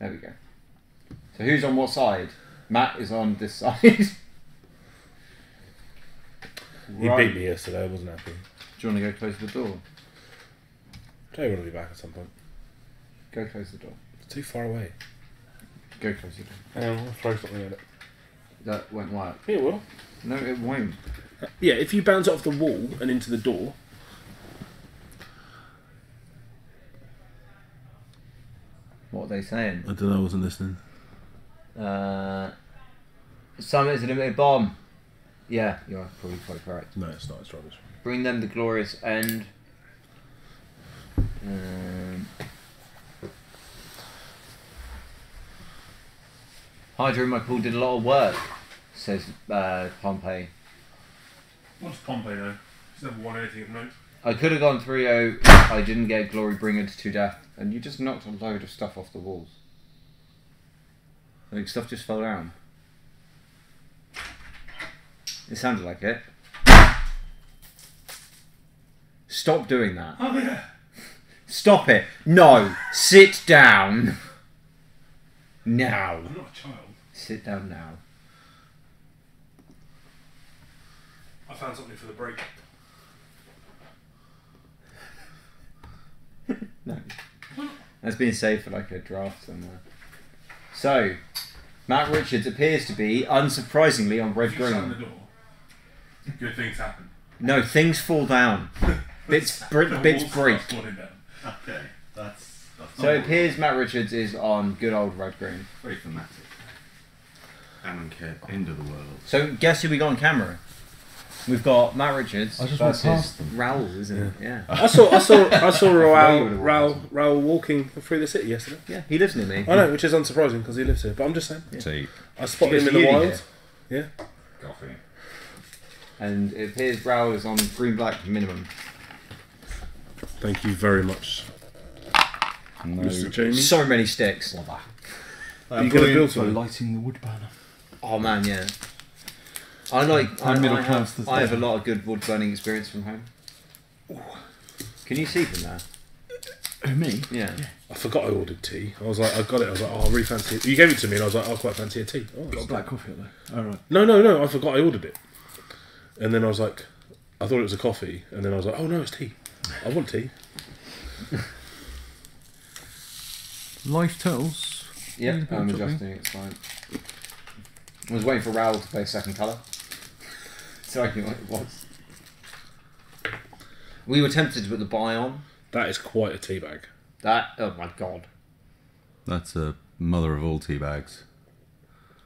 There we go. So who's on what side? Matt is on this side. He beat me yesterday, I wasn't happy. Do you want to go close the door? Jay want to be back at some point. Go close the door. It's too far away. Go close the door. Hang on, I'll throw something at it. That won't work. Yeah, it will. No, it won't. Yeah, if you bounce it off the wall and into the door. What are they saying? I don't know, I wasn't listening. Summit's a limited bomb. Yeah, you're probably quite correct. No, it's not. It's rubbish. Bring them the glorious end. Hydra in my pool did a lot of work, says Pompey. What's Pompey though? He's never won anything of note. I could have gone 3-0. I didn't get Glory Bringer to death. And you just knocked a load of stuff off the walls. I think stuff just fell down. It sounded like it. Stop doing that. Oh yeah. Stop it. No. Sit down. Now. I'm not a child. Sit down now. I found something for the break. No. That's been saved for like a draft somewhere. So, Matt Richards appears to be, unsurprisingly, on red If you shut green. the door, good things happen. No, things fall down. Bits break. Okay, that's So it appears Matt Richards is on good old red green. very thematic. Amonkhet, end of the world. So guess who we got on camera? We've got Matt Richards I just went versus past them. Raoul, isn't it? Yeah. I saw you would've Raoul walking through the city yesterday. Yeah, he lives near me. I know, which is unsurprising because he lives here. But I'm just saying, See, I spotted He him goes in to the uni wild. Yeah. coffee. And it appears Raoul is on green-black minimum. Thank you very much, No. Mr. Jamie. So many sticks. Are you going to build for something? lighting the wood burner. Oh man, yeah. I middle class does I have a that. lot of good wood burning experience from home. Can you see from there? Who, me? Yeah. I forgot I ordered tea. I was like, I got it. I was like, oh, I really fancy it. You gave it to me, and I was like, I quite fancy a tea. Oh, Got black coffee up there. Oh, right. No. I forgot I ordered it. And then I was like, I thought it was a coffee, and then I was like, oh no, it's tea. I want tea. Life Turtles. Yeah, I'm adjusting it, it's fine. I was waiting for Raoul to play second colour. So I knew what it was. We were tempted to put the buy on. That is quite a tea bag. That, oh my god. That's a mother of all tea bags.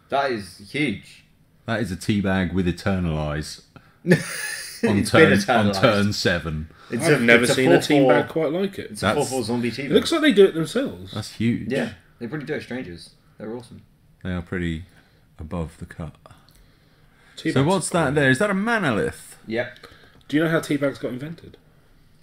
That is huge. That is a tea bag with eternal eyes. On It's been turn eternised. 7. I've never seen a tea 4-4 bag quite like it. It's a That's- 4-4 zombie tea It bag. looks like they do it themselves. That's huge. Yeah, they pretty do it strangers. They're awesome. They are pretty above the cut. Tea So bags what's are cool. that there? Is that a manolith? Yep. Do you know how tea bags got invented?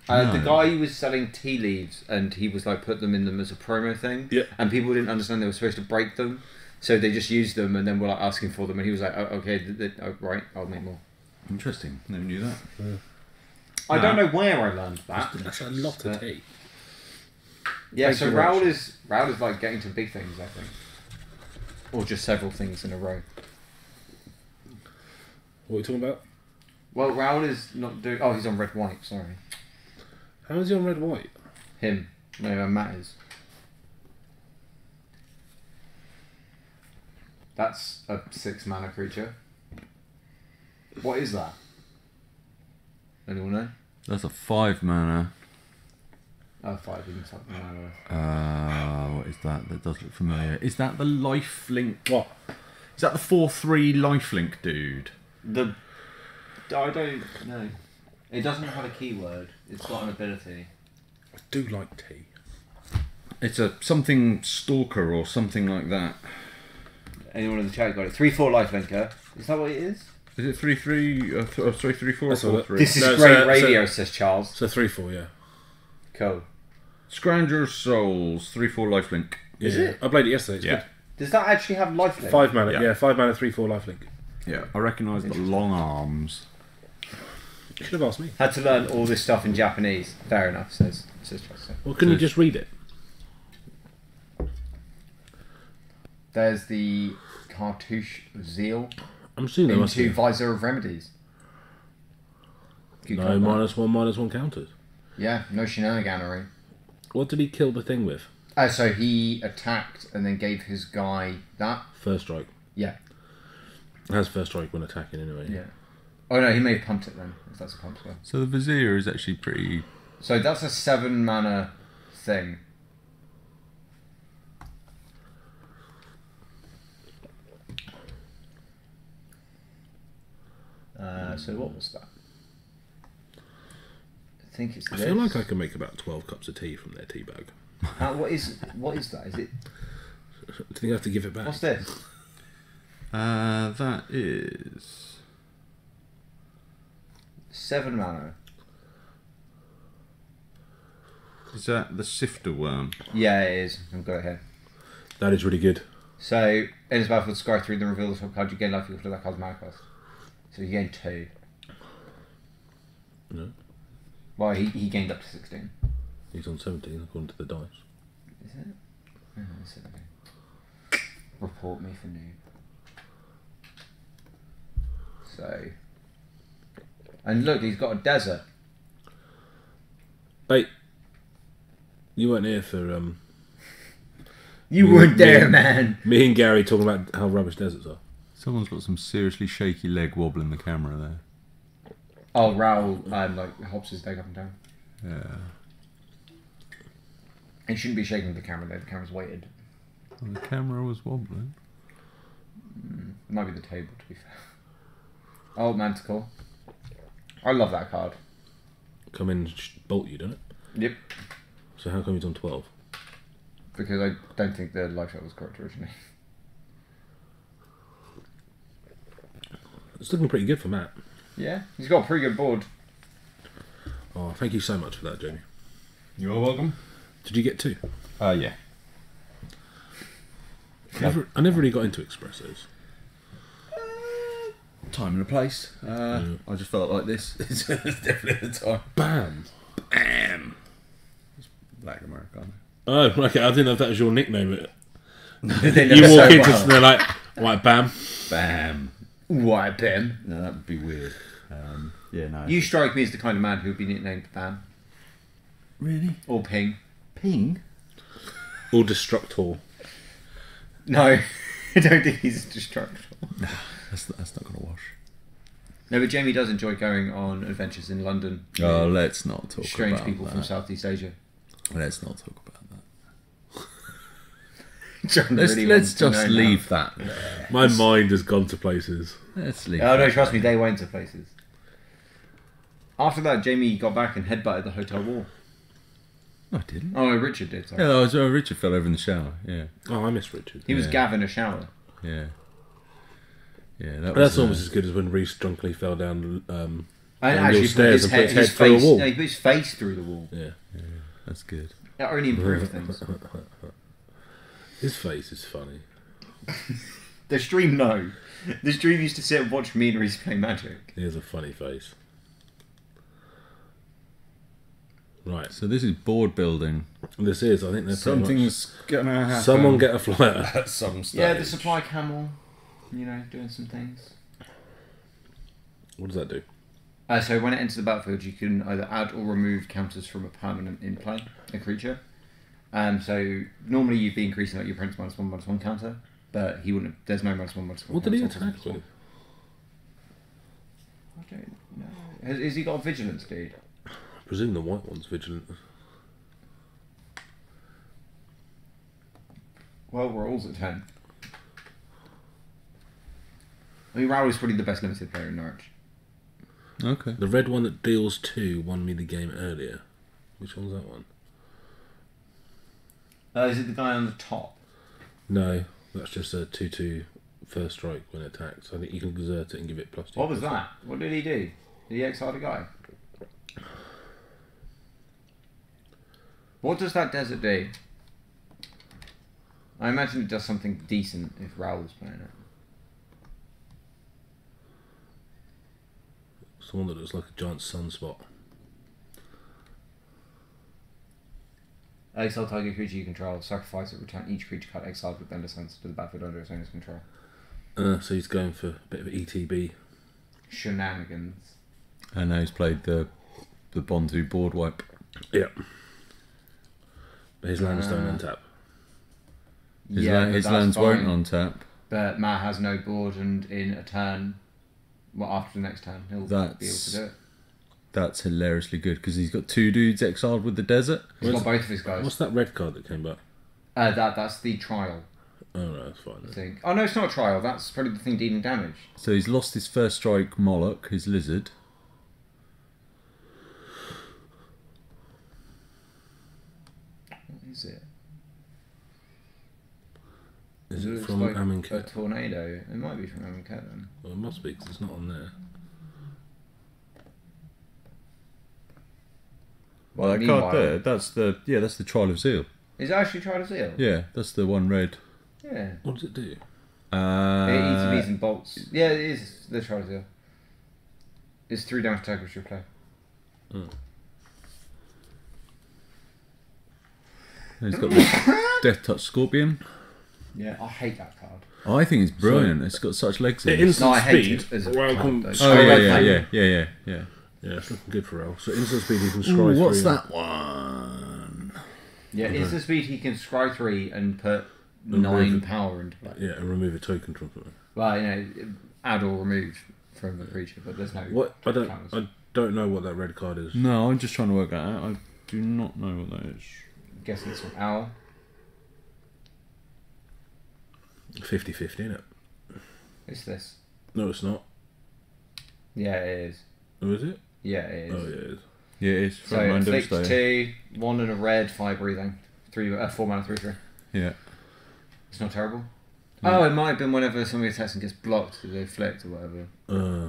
The No. guy was selling tea leaves and he was like put them in them as a promo thing. Yeah. And people didn't understand they were supposed to break them. So they just used them and then were like asking for them and he was like, oh, okay, oh, right, I'll make more. Interesting. Never knew that. I don't know where I learned that. That's a lot of But- tea. Yeah, Thank so you very Raoul much. is like getting to big things, I think. Or just several things in a row. What are we talking about? Well, Raoul is not doing... Oh, he's on red white, sorry. How is he on red white? Him. No, Matt is. That's a 6 mana creature. What is that? Anyone know? That's a 5 mana. Oh, 5, you can tell mana. What is that? That does look familiar. Is that the lifelink? What? Is that the 4/3 lifelink dude? I don't know. It doesn't have a keyword. It's got an ability. I do like tea. It's a something stalker or something like that. Anyone in the chat got it? 3/4 lifelinker. Is that what it is? Is it 3/3? Sorry, 3/4 or That's all 4/3? This is No, great so- radio, says Charles. So 3/4, yeah. Cool. Scrounger Souls 3/4 lifelink. Is Yeah. it? I played it yesterday. It's Yeah. good. Does that actually have lifelink? 5 mana, Yeah. yeah. 5 mana, 3/4 lifelink. Yeah, I recognise the long arms. You should have asked me. Had to learn all this stuff in Japanese. Fair enough, says Charles. Well, couldn't you just read it? There's the Cartouche Zeal I'm assuming there must into be. Visor of Remedies. Good No, card, man. -1/-1 counters. Yeah, no shenaniganery. What did he kill the thing with? So he attacked and then gave his guy that. First strike. Yeah. It has first strike when attacking anyway. Yeah. Oh no, he may have pumped it then, if that's a pump spell. So the Vizier is actually pretty... So that's a 7 mana thing. So what was that? I think it's I this. feel like I can make about 12 cups of tea from their tea bag. What is that? Is it... Do you think I have to give it back? What's this? that is... 7 mana. Is that the Sifter Worm? Yeah, it is. I've got it here. That is really good. So, in this battlefield, scry through, then reveal the top card. You gain life equal to that card's mana cost. So you gain 2. No. Well, he gained up to 16. He's on 17 according to the dice. Is it? Oh, is it? Okay. Report me for noob. So... And look, he's got a desert. Hey, you weren't here for You Me- weren't there, me- man. me and Gary talking about how rubbish deserts are. Someone's got some seriously shaky leg wobbling the camera there. Oh, Raoul hops his leg up and down. Yeah. He shouldn't be shaking the camera though, the camera's weighted. Well, the camera was wobbling. It might be the table, to be fair. Oh, Manticore. I love that card. Come in and bolt you, don't it? Yep. So how come he's on 12? Because I don't think the life shot was correct originally. It's looking pretty good for Matt. Yeah, he's got a pretty good board. Oh, thank you so much for that, Jamie. You're welcome. Did you get 2? Yeah. I never really got into espressos. Time and a place. I just felt like this. It's definitely the time. Bam! Bam! It's Black Americano. Oh, okay. I didn't know if that was your nickname. They You never walk say into wow. and they're like, right, bam. Bam! White Bam. No, that would be weird. Yeah, no. You strike me as the kind of man who would be nicknamed Bam. really? Or Ping. Ping? Or destructor. No, I don't think he's destructible. That's not going to wash. No, but Jamie does enjoy going on adventures in London. Oh, with let's not talk strange about people that. from Southeast Asia. Let's not talk about that. John Let's really let's wants to just know now. leave that there. My mind has gone to places. Let's leave Oh no, that trust me, there. they went to places. After that, Jamie got back and headbutted the hotel wall. No, I didn't. Oh, no, Richard did. Sorry. Yeah, Richard fell over in the shower. Yeah, Oh, I miss Richard. He was Yeah. Gav in a shower. yeah. Yeah, But was that's almost as good as when Reese drunkenly fell down And down actually your put stairs his and put head, his head his through a face, wall. no, he put his face through the wall. Yeah. that's good. That only improved things. His face is funny. The stream, no. The stream used to sit and watch me and Reese play Magic. He has a funny face. Right. So this is board building. This is, I think they're pretty much... Something's gonna happen. Someone get a flyer. at some stage. Yeah, the supply camel, doing some things. What does that do? So when it enters the battlefield, you can either add or remove counters from a permanent in play, a creature. So normally you'd be increasing like your opponent's -1/-1 counter, but he wouldn't. There's no -1/-1. What did he attack with? I don't know. Has he got a vigilance, dude? I presume the white one's vigilant. Well, we're all at 10. I mean, Raoul is probably the best limited player in Norwich. Okay. The red one that deals 2 won me the game earlier. Which one's that one? Is it the guy on the top? No, that's just a 2/2 first strike when it attacks. I think you can exert it and give it +2. What was that? What did he do? Did he exile a guy? What does that desert do? I imagine it does something decent if Raoul's playing it. It's the one that looks like a giant sunspot. Exile target creature you control. Sacrifice it. Return each creature card exiled with then descends to the battlefield under its owner's control. So he's going for a bit of ETB. Shenanigans. And now he's played the Bondu board wipe. Yeah. But his lands don't untap. His lands won't untap. But Matt has no board, and in a turn, after the next turn, he'll be able to do it. That's hilariously good because he's got 2 dudes exiled with the desert. He's got both of his guys. What's that red card that came back? That's the trial. Oh, no, that's fine. I think. Oh no, it's not a trial. That's probably the thing dealing damage. So he's lost his first strike Moloch, his lizard. What is it? Is it looks from like Amonkhet? a tornado. It might be from Amonkhet then. Well, it must be because it's not on there. Well, that meanwhile- card there, that's the Trial of Zeal. Is it actually Trial of Zeal? Yeah, that's the one red. Yeah. What does it do? It ETBs and bolts. Yeah, it is the Trial of Zeal. It's 3 damage attack which you play. He's got the Death Touch Scorpion. Yeah, I hate that card. Oh, I think it's brilliant. It's got such legs in It it. instant No, I hate speed. it as a Well, card, though. Oh, yeah. Yeah, it's looking good for Al. So instant speed, you can scry What's through. that one? Yeah, instant speed he can scry 3 and put 9 power into play. Yeah, and remove a token from it. Well, add or remove from the creature, but there's no. What? I counters. don't know what that red card is. No, I'm just trying to work that out. I do not know what that is. I'm guessing it's from Owl. 50-50, innit? It's this. No, it's not. Yeah, it is. Oh, is it? Yeah, it is. Oh, yeah, it is. Yeah, it is. So inflict 2, 1 and a red, 5 breathing, 4 mana, 3/3. Yeah. It's not terrible. Oh, it might have been whenever somebody attacks and gets blocked with the inflict or whatever.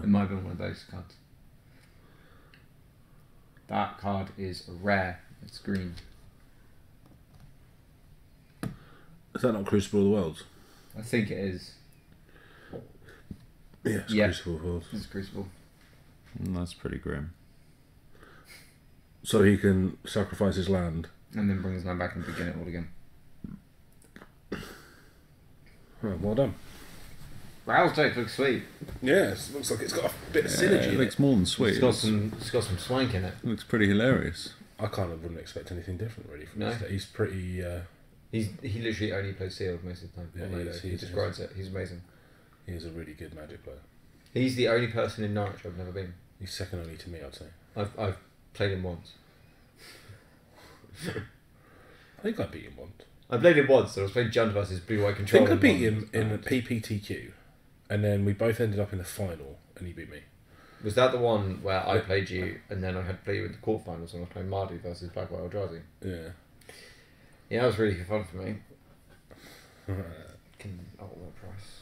It might have been one of those cards. That card is rare. It's green. Is that not Crucible of the Worlds? I think it is. Yeah, it's Yeah. Crucible of the Worlds. It's Crucible. That's pretty grim. So he can sacrifice his land. And then bring his land back and begin it all again. Right, well done. Raoul's deck looks sweet. Yeah, it looks like it's got a bit of synergy It in looks it. more than sweet. It's got some swank in it. It looks pretty hilarious. I wouldn't expect anything different really from No. this deck. He's pretty... He literally only plays sealed most of the time. Yeah, He he's- describes it. He's amazing. He's a really good Magic player. He's the only person in Norwich I've never been. He's second only to me, I'd say. I've played him once. I think I beat him once. I played him once. So I was playing Jund versus Blue White I Control. think I beat him in the PPTQ. And then we both ended up in the final and he beat me. Was that the one where I played you and then I had to play you in the quarterfinals and I was playing Mardu versus Black White Eldrazi? Yeah. Yeah, that was really good fun for me. What price?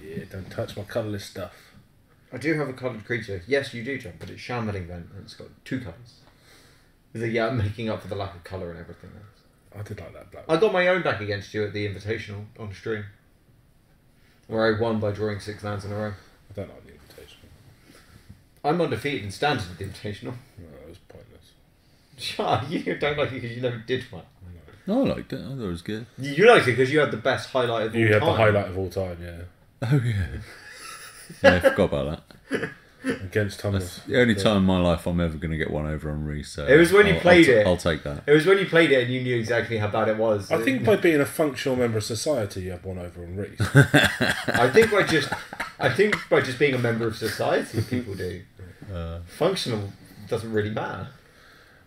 Yeah, don't touch my colourless stuff. I do have a coloured creature. Yes, you do, John, but it's Shambling Vent and it's got 2 colours. Yeah, I'm making up for the lack of colour and everything else. I did like that black I got my own back against you at the Invitational on stream. Where I won by drawing 6 lands in a row. I don't like the invitation. I'm undefeated in standard at the Invitational. No, it was pointless. Shut up, you don't like it because you never did one. No, I liked it. I thought it was good. You liked it because you had the best highlight of all time. You had the highlight of all time, yeah. Oh, yeah. Yeah, I forgot about that. Against Thomas. That's the only time in my life I'm ever going to get one over on Reese. So It was when you played it. I'll take that. It was when you played it and you knew exactly how bad it was. I think by being a functional member of society, you have one over on Reese. I think by just being a member of society, people do. Functional doesn't really matter.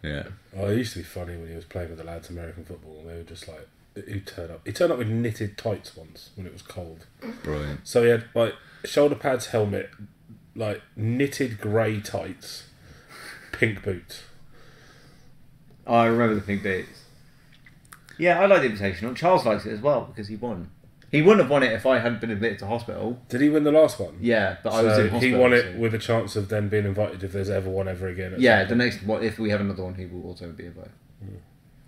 Yeah. Oh, it used to be funny when he was playing with the lads American football and they were just like, he turned up with knitted tights once when it was cold. Brilliant. So he had like shoulder pads, helmet, like knitted grey tights, pink boots. Oh, I remember the pink boots. Yeah, I like the Invitational. Charles likes it as well because he won. He wouldn't have won it if I hadn't been admitted to hospital. Did he win the last one? Yeah, but I So was in he hospital. won it so- with a chance of then being invited if there's ever one ever again. Yeah, the next one, if we have another one, he will also be invited.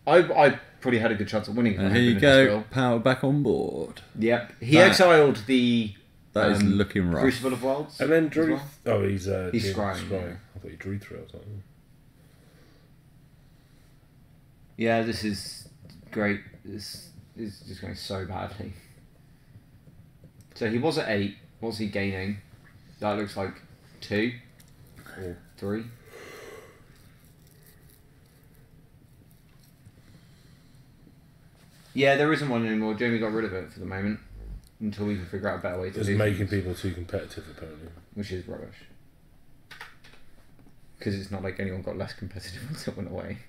I probably had a good chance of winning. If I And hadn't here you been in go. hospital. Power back on board. Yep. He That- exiled the That is looking rough. Crucible of Worlds. And then as drew. well. Oh, he's He's doing scrying, yeah. I thought he drew through. I was like, Yeah, this is great. This is just going so badly. So he was at 8. What's he gaining? That looks like 2 or 3. Yeah, there isn't one anymore. Jamie got rid of it for the moment until we can figure out a better way to It's do making things, people too competitive, apparently. which is rubbish. Because it's not like anyone got less competitive once it went away.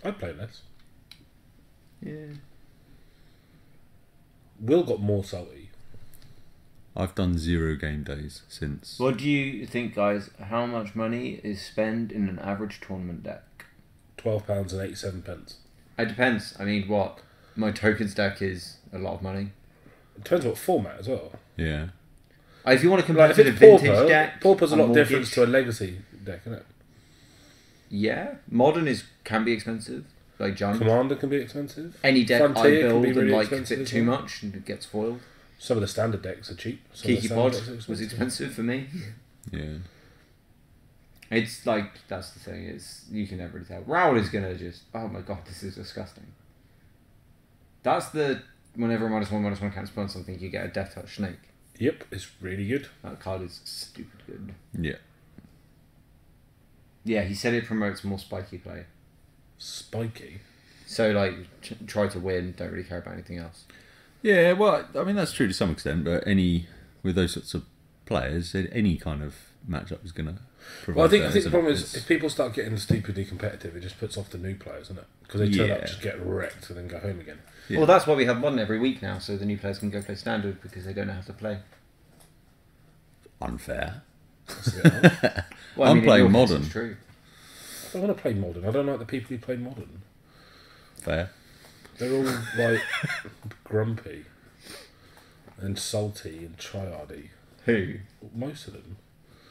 I'd play less. Yeah. Will got more salty. I've done 0 game days since. What do you think, guys? How much money is spent in an average tournament deck? £12.87. It depends. I mean, what? My tokens deck is a lot of money. It depends what format as well. Yeah. If you want to compare Like it if to it's the vintage Pauper, deck, Pauper's a lot Mortgage, different to a legacy deck, isn't it? Yeah, modern can be expensive. Like junk. Commander can be expensive. Any deck Frontier I can build be and really like a expensive bit as too well. much and it gets foiled. Some of the standard decks are cheap. Some of the Kiki standard Pod decks are was expensive for me. Yeah. It's like, that's the thing, it's you can never really tell. Raoul is gonna just, oh my god, this is disgusting. That's the, whenever -1/-1 counts upon something, you get a Death Touch Snake. Yep, it's really good. That card is stupid good. Yeah. Yeah, he said it promotes more spiky play. Spiky. So like, try to win, don't really care about anything else. Yeah, well, I mean, that's true to some extent, but with those sorts of players, any kind of matchup is going to provide. Well, I think that, the isn't problem it? is if people start getting stupidly competitive, it just puts off the new players, isn't it? Because they turn up, Yeah. just get wrecked, and then go home again. Yeah. Well, that's why we have one every week now, so the new players can go play standard because they don't know how to play. Unfair. That's it. Well, I'm in playing your case, modern. It's true. I don't want to play modern. I don't like the people who play modern. Fair. They're all like grumpy and salty and triardy. Who? Most of them.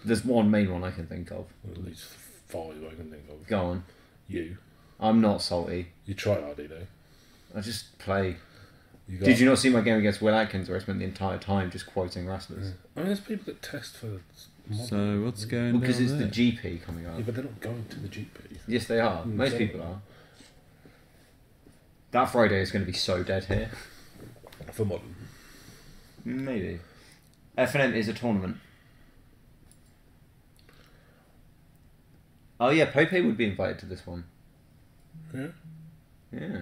There's one main one I can think of. At least 5 I can think of. Go on. You. I'm not salty. You triardy though. I just play. You got, Did you not see my game against Will Atkins where I spent the entire time just quoting wrestlers? I mean, there's people that test for modern. So what's going Well, because on it's there? the GP coming up. Yeah, but they're not going to the GP. Yes, they are. Most so- people are. That Friday is going to be so dead here. For modern. Maybe. FNM is a tournament. Oh yeah, Pope would be invited to this one. Yeah. Yeah.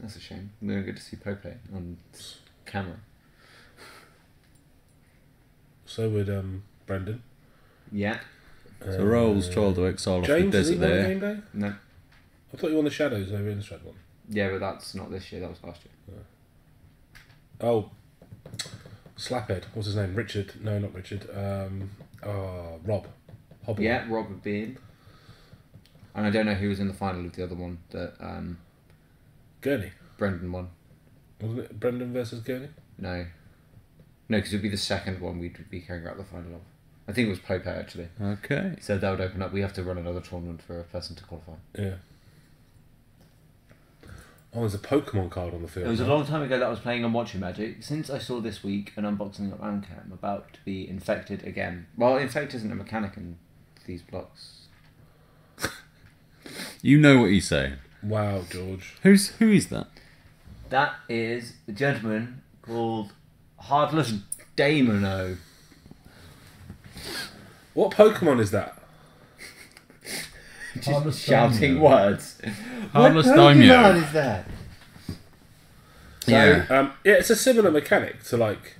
That's a shame. We don't get to see Pope on camera. So would Brendan. Yeah. So Rolls trial to exile off the James, is he desert on there. game day? No. I thought you won the Shadows over in Strad one. Yeah, but that's not this year. That was last year. Oh, Slaphead. What's his name? Richard. No, not Richard. Rob. Hobble. Yeah, Rob would be in. And I don't know who was in the final of the other one that Gurney. Brendan won. Wasn't it Brendan versus Gurney? No. No, because it would be the second one we'd be carrying out the final of. I think it was Pope actually. Okay. So that would open up. We have to run another tournament for a person to qualify. Yeah. Oh, there's a Pokemon card on the field. It was a now. long time ago that I was playing on Watching Magic. Since I saw this week an unboxing of Anka, I'm about to be infected again. Well, infect isn't a mechanic in these blocks. You know what he's saying. Wow, George. Who is that? That is a gentleman called Heartless Daimono. What Pokemon is that? Just shouting words. Harmless What Daimyo. Pokemon is that? So, Yeah. yeah, it's a similar mechanic to like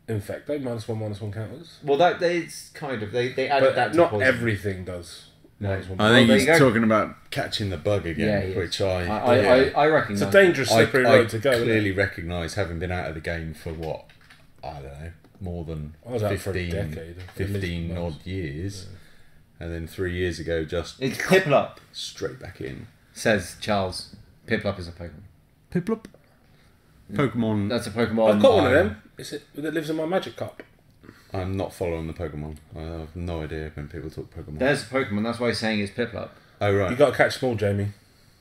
Infect. They -1/-1 counters. Well, that is kind of they added But that. To not poison. everything does. No. -1/-1. I think there he's you go. talking about catching the bug again, Yeah, he is. which I reckon It's a dangerous slippery road to go. isn't it? clearly recognise, having been out of the game for what, I don't know, more than I was out for a 15, decade. 15 At least. odd years, and then 3 years ago just It's Piplup, straight back in. says Charles. Piplup is a Pokemon. Piplup? Pokemon. That's a Pokemon. I've got one of them. Is it that lives in my Magic Cup? I'm not following the Pokemon. I have no idea when people talk Pokemon. There's a Pokemon. That's why he's saying it's Piplup. Oh You right. got to catch small, Jamie.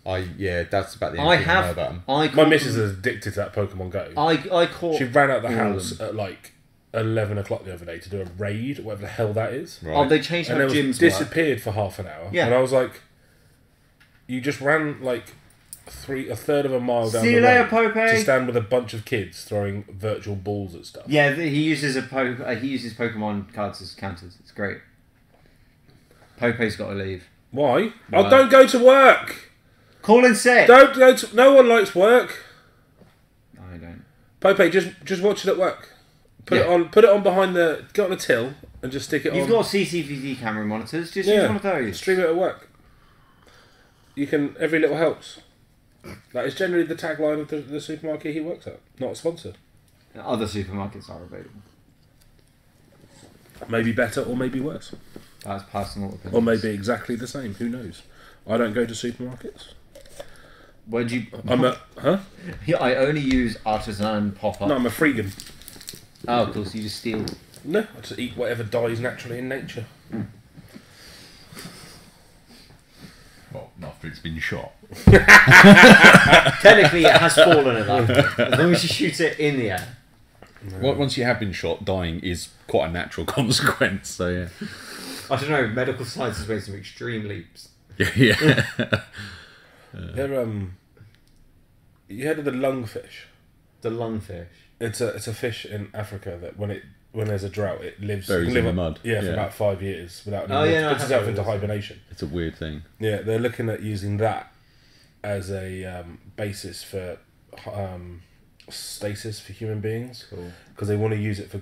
That's about the I only thing I know have. about them. I My caught missus them- is addicted to that Pokemon Go. I caught. She ran out the all of house them. at like 11 o'clock the other day to do a raid, whatever the hell that is. Right. Oh, they changed And how then gyms work. disappeared for half an hour. Yeah. And I was like, You just ran like a third of a mile down See the you later, road Pope. to stand with a bunch of kids throwing virtual balls at stuff. Yeah, he uses he uses Pokemon cards as counters. It's great. Pope's got to leave. Why? Why? Oh, don't go to work. Call in sick. Don't go to. No one likes work. I don't. Pope, just watch it at work. Put it on behind the. Get on a till and just stick it on. You've got CCTV camera monitors. Just use one of those. Stream it at work. You can. Every little helps. That is generally the tagline of the supermarket he works at. Not a sponsor. Other supermarkets are available. Maybe better or maybe worse. That's personal opinion. Or maybe exactly the same. Who knows? I don't go to supermarkets. Where do you? Huh? Yeah, I only use artisan pop-up. No, I'm a freegan. Oh, of course, you just steal. No, I just eat whatever dies naturally in nature. Well, after it's been shot. Technically, it has fallen at that point, as long as you shoot it in the air. Well, once you have been shot, dying is quite a natural consequence. So yeah. I don't know. Medical science has made some extreme leaps. Yeah. You heard of the lungfish? The lungfish. It's a fish in Africa that when there's a drought, it lives Buries can live in the on- mud. Yeah, for Yeah. about 5 years without. Oh, yeah, no, I puts have itself heard into of this. hibernation. It's a weird thing. Yeah, they're looking at using that as a basis for stasis for human beings because they want to use it for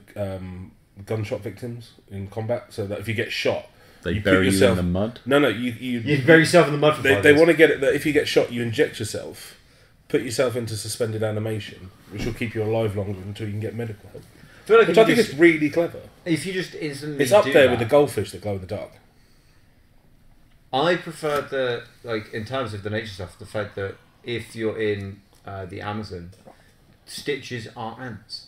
gunshot victims in combat. So that if you get shot, They you put bury you yourself- in the mud. No, You bury yourself in the mud for They 5 they years. want to get it that if you get shot, you inject yourself, put yourself into suspended animation, which will keep you alive longer until you can get medical help. I feel like Which if I think is really clever. if you just instantly It's up do there that, with the goldfish that glow in the dark. I prefer in terms of the nature stuff, the fact that if you're in the Amazon, stitches are ants.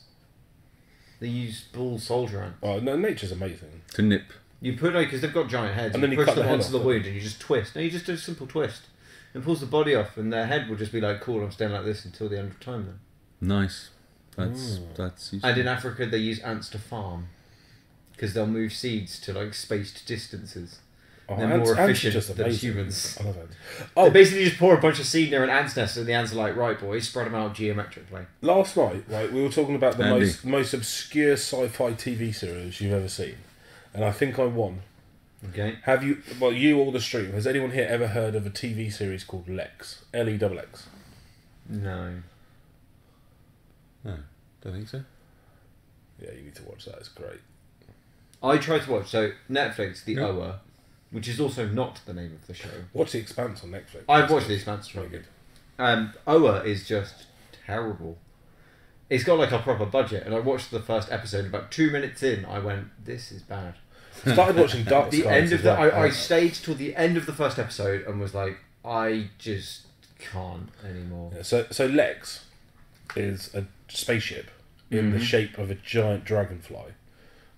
They use bull soldier ants. Oh no, nature's amazing. To nip. You put because they've got giant heads. And then you you push cut the them head onto off, the don't you? wound, and you just twist. No, you just do a simple twist, and pulls the body off, and their head will just be like, "Cool, I'm staying like this until the end of time." Then. Nice. That's useful. And in Africa, they use ants to farm because they'll move seeds to like spaced distances. Oh, They're ants- more ants are efficient just than amazing. humans. I love ants. They Oh, basically just pour a bunch of seed near an ant's nest, and the ants are like, "Right, boys, spread them out geometrically." last night, right, we were talking about the Andy. most obscure sci-fi TV series you've ever seen, and I think I won. Okay. Have you? Well, you or the stream. Has anyone here ever heard of a TV series called Lex? Lex. No. No, don't think so. Yeah, you need to watch that. It's great. I tried to watch Netflix, The Yeah. Oa, which is also not the name of the show. Watch The Expanse on Netflix. I've watched The Expanse. Very good. Oa is just terrible. It's got like a proper budget, and I watched the first episode. About 2 minutes in, I went, "This is bad." Started watching Dark The Skies. end of as the well. I stayed till the end of the first episode and was like, I just can't anymore. Yeah, so Lex is a spaceship in the shape of a giant dragonfly.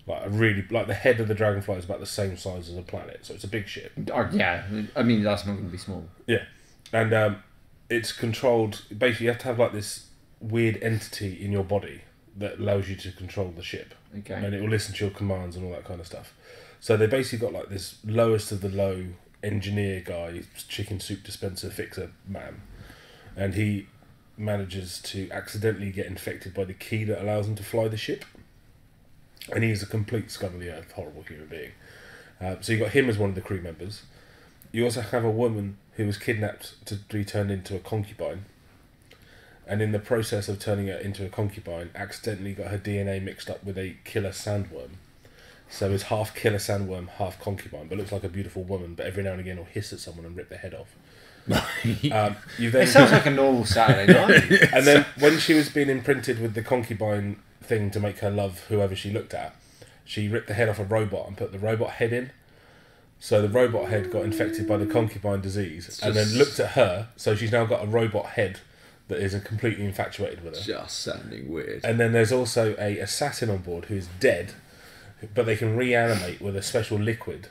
Like the head of the dragonfly is about the same size as a planet, so it's a big ship. Yeah, I mean that's not going to be small. Yeah, and it's controlled. Basically, you have to have like this weird entity in your body that allows you to control the ship, Okay. and it will listen to your commands and all that kind of stuff. So they basically got like this lowest of the low engineer guy, chicken soup dispenser fixer man, and he manages to accidentally get infected by the key that allows him to fly the ship. And he is a complete scum of the earth, horrible human being. So you got him as one of the crew members. You also have a woman who was kidnapped to be turned into a concubine. And in the process of turning her into a concubine, accidentally got her DNA mixed up with a killer sandworm. So it's half killer sandworm, half concubine, but looks like a beautiful woman, but every now and again will hiss at someone and rip their head off. You then It sounds like a normal Saturday night. and then when she was being imprinted with the concubine thing to make her love whoever she looked at, she ripped the head off a robot and put the robot head in. So the robot head got infected by the concubine disease and then looked at her, so she's now got a robot head that is completely infatuated with her. Just sounding weird. And then there's also a assassin on board who is dead, but they can reanimate with a special liquid,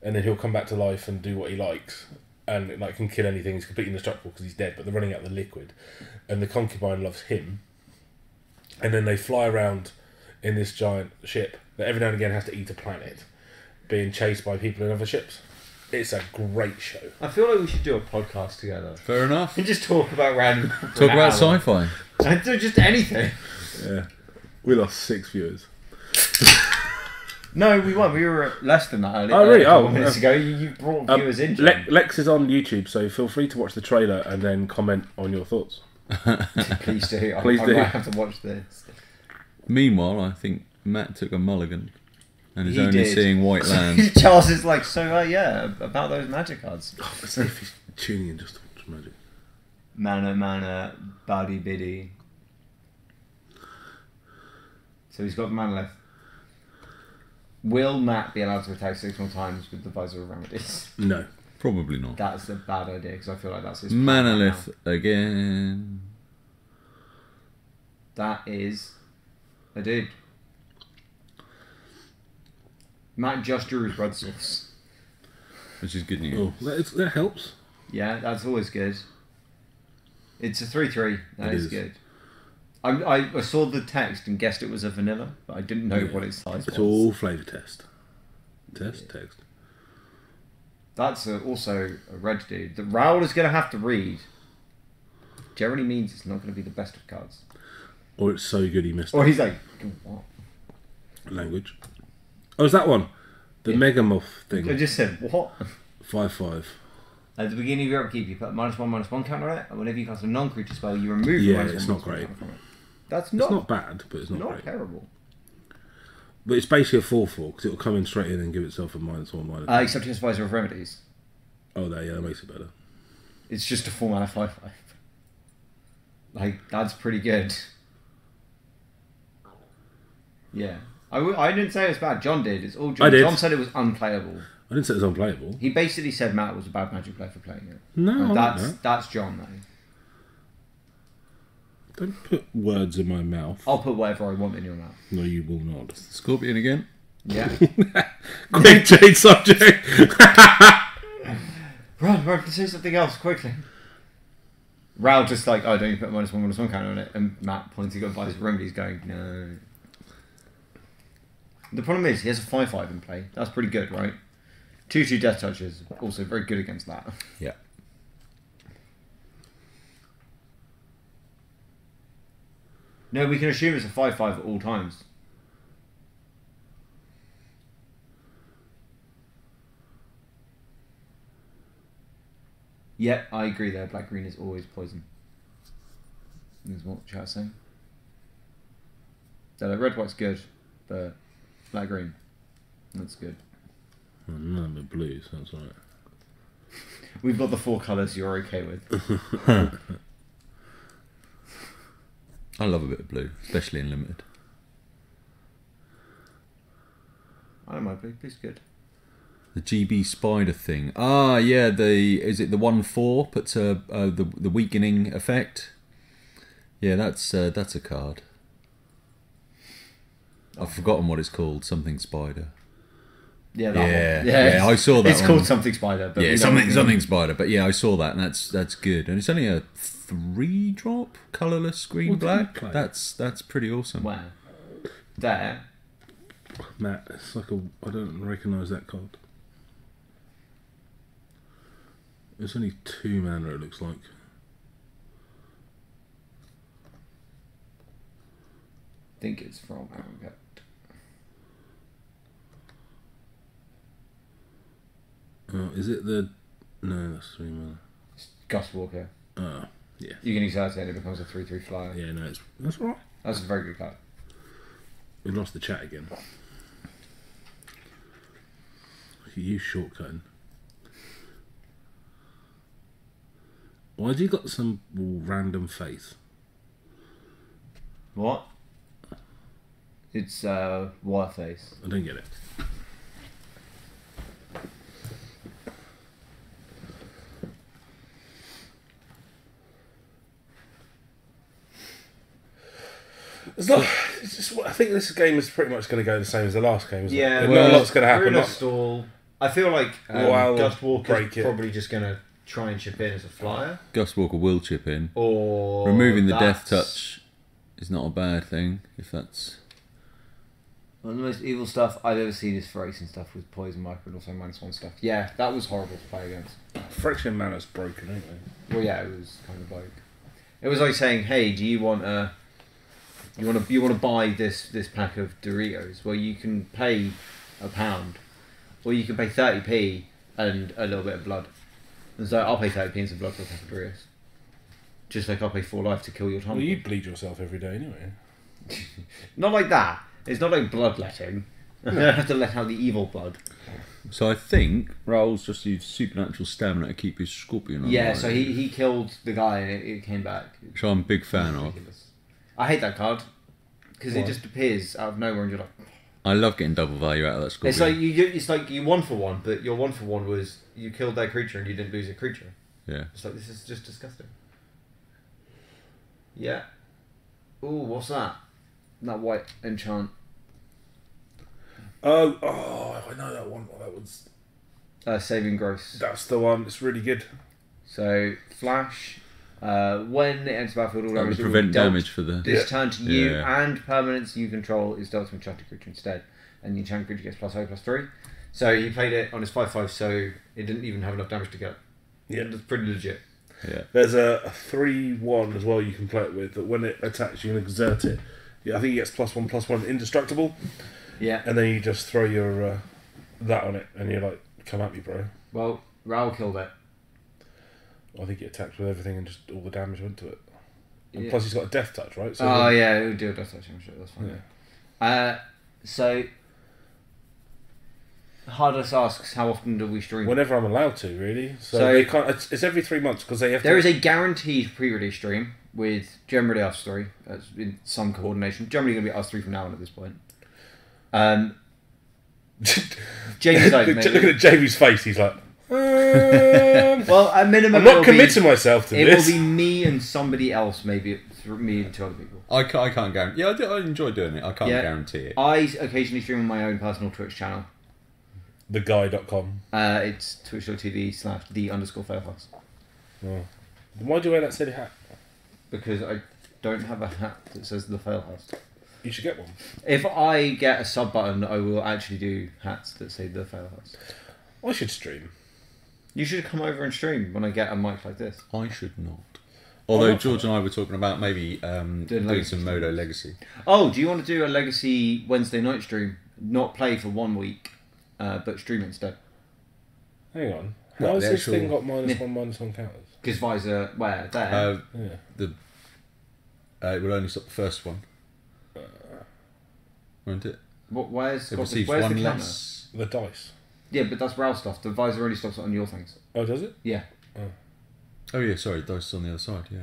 and then he'll come back to life and do what he likes, and like can kill anything. He's completely indestructible because he's dead, but they're running out of the liquid, and the concubine loves him. And then they fly around in this giant ship that every now and again has to eat a planet, being chased by people in other ships. It's a great show. I feel like we should do a podcast together Fair enough. and just talk about random. Talk about sci-fi. Just anything. Yeah. We lost 6 viewers. No, we won. We were at less than that earlier. Oh, really? A couple Oh, minutes ago. You brought viewers in. John. Lex is on YouTube, so feel free to watch the trailer and then comment on your thoughts. Please do. Please I do. might have to watch this. Meanwhile, I think Matt took a mulligan and is He only did. seeing white land. Charles is like, so yeah, about those magic cards. Oh, let's see if he's tuning in just to watch Magic. Mana, body biddy. So he's got mana left. Will Matt be allowed to attack 6 more times with the Visor of Remedies? No. Probably not. That's a bad idea because I feel like that's his plan right Manolith now. again. That is a dude. Matt just drew his blood source. Which is good news. Oh, that helps. Yeah, that's always good. It's a 3/3. That It is is. good. I saw the text and guessed it was a vanilla, but I didn't know Yeah. what its size It's was. all flavour test. Text. That's also a red dude. The Raoul is going to have to read. Generally means it's not going to be the best of cards. Or it's so good he missed Or it. he's like, what? Language. Oh, is that one? The Yeah. Megamoth I thing. just said, what? 5/5. At the beginning of your upkeep, you put -1/-1 counter on it, and whenever you cast a non-creature spell, you remove the Yeah, -1/-1 it's not great. counter from it. That's It's not bad, but it's not great. terrible. But it's basically a 4/4 because it'll come in straight in and give itself a -1/-. Except his Visor of Remedies. Oh, that makes it better. It's just a 4-mana 5/5. Like, that's pretty good. Yeah. I didn't say it was bad. John did. It's all John. I did. John said it was unplayable. I didn't say it was unplayable. He basically said Matt was a bad Magic player for playing it. No, I like that. That's John, though. Don't put words in my mouth. I'll put whatever I want in your mouth. No, you will not. Scorpion again. Yeah. Quick change subject. Run, say something else quickly. Raoul just like, oh, don't you put -1/-1 counter on it? And Matt pointing at Visor of Remedies going, no. The problem is, he has a 5/5 in play. That's pretty good, right? 2/2 Death Touch is also very good against that. Yeah. No, we can assume it's a 5/5 at all times. Yep, I agree there. Black-green is always poison. Is what chat's saying. So like, red-white's good, but black-green, that's good. Oh, no, I'm a blue, so that's alright. We've got the 4 colours you're okay with. I love a bit of blue, especially in limited. I don't mind blue. Blue's good. The GB Spider thing. Ah, yeah. Is it the 1/4 puts the weakening effect? Yeah, that's a card. I've forgotten what it's called. Something Spider. Yeah, that one. Yeah, I saw that. It's one. called something spider, but Yeah, we don't- something Spider. But yeah, I saw that, and that's good. And it's only a 3-drop colourless green What did you black. play? That's pretty awesome. Where? There. Matt, it's like I don't recognise that card. It's only 2 mana, it looks like. I think it's from Marriott. Is it the... No, that's 3 mana. It's Gus Walker. Oh, yeah. You can exert it and it becomes a 3/3 flyer. Yeah, no, that's alright. That's a very good card. We lost the chat again. You shortcutting. Why have you got some random face? What? It's Warface. I don't get it. It's not. It's just, I think this game is pretty much going to go the same as the last game. Isn't Yeah, it? well, Not a lot's going to We're happen. in a Not- stall. I feel like Well, Dust Walker's break it. probably just going to try and chip in as a flyer. Gus Walker will chip in. Or Removing the that's- death touch is not a bad thing if that's. One of the most evil stuff I've ever seen is Phyrexian stuff with poison micro and also -1 stuff. Yeah, that was horrible to play against. Phyrexian mana's broken, ain't they? Well, yeah, it was kind of like it was like saying, "Hey, do you want you want to buy this pack of Doritos? Well, you can pay £1, or you can pay 30p and a little bit of blood." And so I'll pay 30p and some blood for a pack of Doritos. Just like I'll pay 4 life to kill your Tom. Well, you bleed yourself every day anyway. Not like that. It's not like bloodletting. I don't have to let out the evil blood. So I think Raoul's just used supernatural stamina to keep his scorpion on. Yeah, so he killed the guy and it came back. Which I'm a big fan of. I hate that card because Why? it just appears out of nowhere and you're like. I love getting double value out of that scorpion. It's like you 1-for-1, but your 1-for-1 was you killed that creature and you didn't lose a creature. Yeah. It's like this is just disgusting. Yeah. Ooh, what's that? That white enchant. Oh, I know that one. That one's. Saving Gross. That's the one. It's really good. So flash. When it enters the battlefield, all damage to prevent dealt damage for the. this turn to you Yeah. and permanents you control is dealt to an enchanted creature instead, and the enchanted creature gets +0/+3. So he played it on his 5/5, so it didn't even have enough damage to get. Yeah. It's pretty legit. Yeah. There's a 3/1 as well you can play it with, that when it attacks you can exert it. Yeah, I think it gets +1/+1 indestructible, Yeah. and then you just throw your that on it, and you're like, come at me, bro. Well, Raoul killed it. I think it attacked with everything and just all the damage went to it. And Yeah. plus he's got a death touch, right? So Oh yeah, it would do a death touch. I'm sure that's fine. Yeah. So Hardest asks, how often do we stream? Whenever I'm allowed to, really. So, So- they can't. It's every 3 months because they have There to. is a guaranteed pre-release stream with generally us three, in some coordination. Generally going to be us three from now on at this point. Jamie's like, Look maybe. at Jamie's face. He's like, Well, at minimum, I'm not committing myself to It this. will be me and somebody else, maybe me and 2 other people. I can't guarantee. Yeah, I enjoy doing it. I can't Yeah. guarantee it. I occasionally stream on my own personal Twitch channel. Theguy.com. It's twitch.tv/the_failhouse. Oh. Why do you wear that silly hat? Because I don't have a hat that says the Failhouse. You should get one. If I get a sub button, I will actually do hats that say the Failhouse. I should stream. You should come over and stream when I get a mic like this. I should not. Although not? George and I were talking about maybe doing Legacy some Modo Legacy. Oh, do you want to do a Legacy Wednesday night stream? Not play for 1 week, but stream instead. Hang on. What, How has the this actual- thing got -1/-1 counters? Because Visor, where? There. Yeah. It will only stop the first one. Won't it? Where's It got the, receives where's the one counter? less. The dice. Yeah, but that's RAL stuff. The Visor only stops it on your things. Oh, does it? Yeah. Oh yeah, sorry, dice on the other side. Yeah.